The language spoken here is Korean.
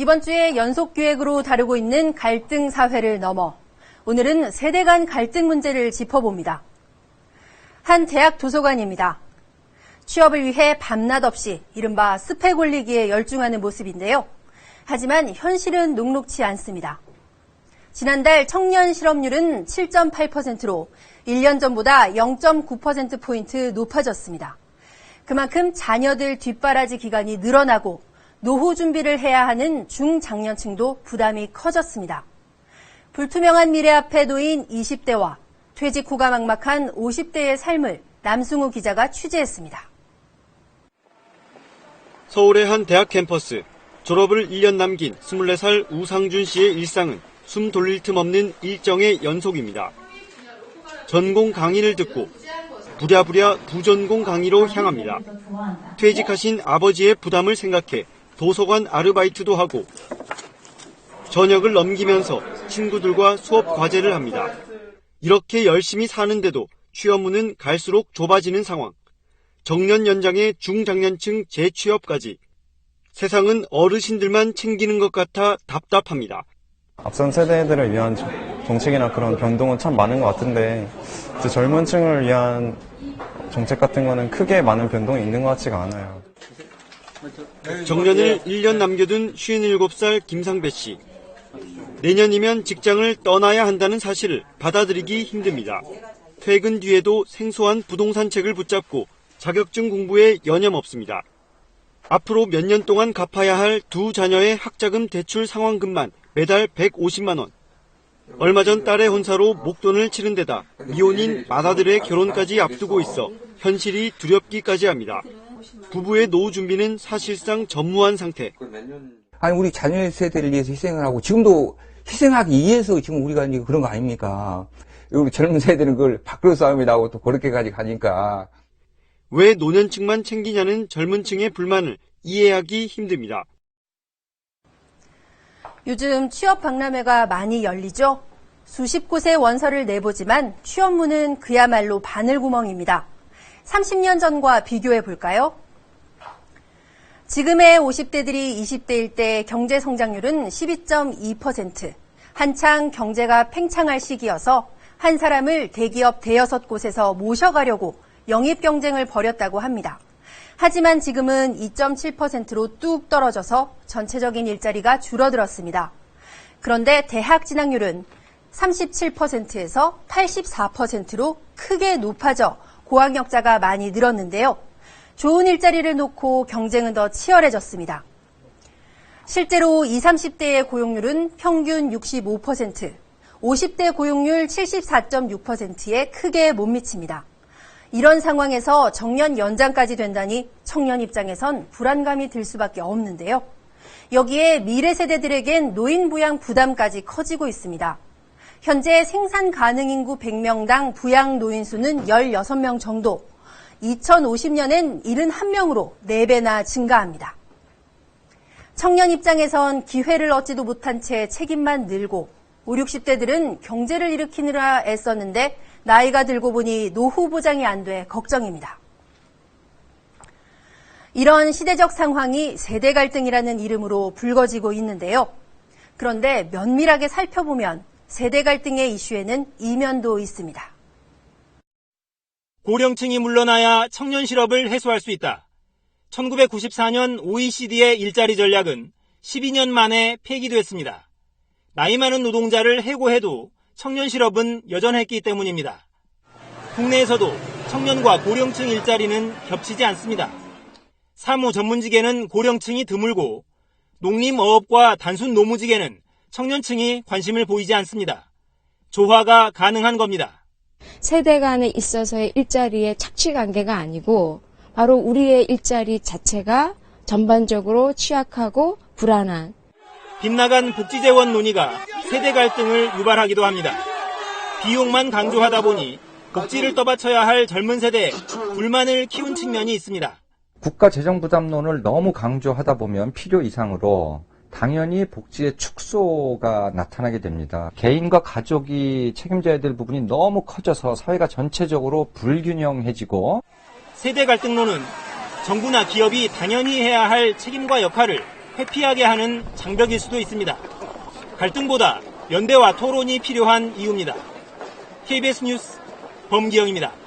이번 주에 연속 기획으로 다루고 있는 갈등 사회를 넘어 오늘은 세대 간 갈등 문제를 짚어봅니다. 한 대학 도서관입니다. 취업을 위해 밤낮 없이 이른바 스펙 올리기에 열중하는 모습인데요. 하지만 현실은 녹록치 않습니다. 지난달 청년 실업률은 7.8%로 1년 전보다 0.9%포인트 높아졌습니다. 그만큼 자녀들 뒷바라지 기간이 늘어나고 노후 준비를 해야 하는 중장년층도 부담이 커졌습니다. 불투명한 미래 앞에 놓인 20대와 퇴직 후가 막막한 50대의 삶을 남승우 기자가 취재했습니다. 서울의 한 대학 캠퍼스. 졸업을 1년 남긴 24살 우상준 씨의 일상은 숨 돌릴 틈 없는 일정의 연속입니다. 전공 강의를 듣고 부랴부랴 부전공 강의로 향합니다. 퇴직하신 아버지의 부담을 생각해 도서관 아르바이트도 하고 저녁을 넘기면서 친구들과 수업 과제를 합니다. 이렇게 열심히 사는데도 취업문은 갈수록 좁아지는 상황. 정년 연장의 중장년층 재취업까지. 세상은 어르신들만 챙기는 것 같아 답답합니다. 앞선 세대들을 위한 정책이나 그런 변동은 참 많은 것 같은데 젊은 층을 위한 정책 같은 거는 크게 많은 변동이 있는 것 같지가 않아요. 정년을 1년 남겨둔 57살 김상배 씨. 내년이면 직장을 떠나야 한다는 사실을 받아들이기 힘듭니다. 퇴근 뒤에도 생소한 부동산책을 붙잡고 자격증 공부에 여념 없습니다. 앞으로 몇 년 동안 갚아야 할 두 자녀의 학자금 대출 상환금만 매달 150만 원. 얼마 전 딸의 혼사로 목돈을 치른 데다 미혼인 맏아들의 결혼까지 앞두고 있어 현실이 두렵기까지 합니다. 부부의 노후 준비는 사실상 전무한 상태. 아니 우리 자녀 세대를 위해서 희생을 하고 지금도 희생하기 위해서 지금 우리가 이제 그런 거 아닙니까? 우리 젊은 세대는 그걸 밖으로 싸움이 나고 또 그렇게까지 가니까. 왜 노년층만 챙기냐는 젊은 층의 불만을 이해하기 힘듭니다. 요즘 취업 박람회가 많이 열리죠. 수십 곳의 원서를 내보지만 취업문은 그야말로 바늘구멍입니다. 30년 전과 비교해 볼까요? 지금의 50대들이 20대일 때 경제 성장률은 12.2%. 한창 경제가 팽창할 시기여서 한 사람을 대기업 대여섯 곳에서 모셔가려고 영입 경쟁을 벌였다고 합니다. 하지만 지금은 2.7%로 뚝 떨어져서 전체적인 일자리가 줄어들었습니다. 그런데 대학 진학률은 37%에서 84%로 크게 높아져 고학력자가 많이 늘었는데요. 좋은 일자리를 놓고 경쟁은 더 치열해졌습니다. 실제로 20, 30대의 고용률은 평균 65%, 50대 고용률 74.6%에 크게 못 미칩니다. 이런 상황에서 정년 연장까지 된다니 청년 입장에선 불안감이 들 수밖에 없는데요. 여기에 미래 세대들에겐 노인 부양 부담까지 커지고 있습니다. 현재 생산 가능 인구 100명당 부양 노인 수는 16명 정도, 2050년엔 71명으로 4배나 증가합니다. 청년 입장에선 기회를 얻지도 못한 채 책임만 늘고 50, 60대들은 경제를 일으키느라 애썼는데 나이가 들고 보니 노후 보장이 안 돼 걱정입니다. 이런 시대적 상황이 세대 갈등이라는 이름으로 불거지고 있는데요. 그런데 면밀하게 살펴보면 세대 갈등의 이슈에는 이면도 있습니다. 고령층이 물러나야 청년 실업을 해소할 수 있다. 1994년 OECD의 일자리 전략은 12년 만에 폐기됐습니다. 나이 많은 노동자를 해고해도 청년 실업은 여전했기 때문입니다. 국내에서도 청년과 고령층 일자리는 겹치지 않습니다. 사무 전문직에는 고령층이 드물고 농림어업과 단순 노무직에는 청년층이 관심을 보이지 않습니다. 조화가 가능한 겁니다. 세대 간에 있어서의 일자리의 착취관계가 아니고 바로 우리의 일자리 자체가 전반적으로 취약하고 불안한 빗나간 복지재원 논의가 세대 갈등을 유발하기도 합니다. 비용만 강조하다 보니 복지를 떠받쳐야 할 젊은 세대에 불만을 키운 측면이 있습니다. 국가 재정 부담론을 너무 강조하다 보면 필요 이상으로 당연히 복지의 축소가 나타나게 됩니다. 개인과 가족이 책임져야 될 부분이 너무 커져서 사회가 전체적으로 불균형해지고 세대 갈등론은 정부나 기업이 당연히 해야 할 책임과 역할을 회피하게 하는 장벽일 수도 있습니다. 갈등보다 연대와 토론이 필요한 이유입니다. KBS 뉴스 범기영입니다.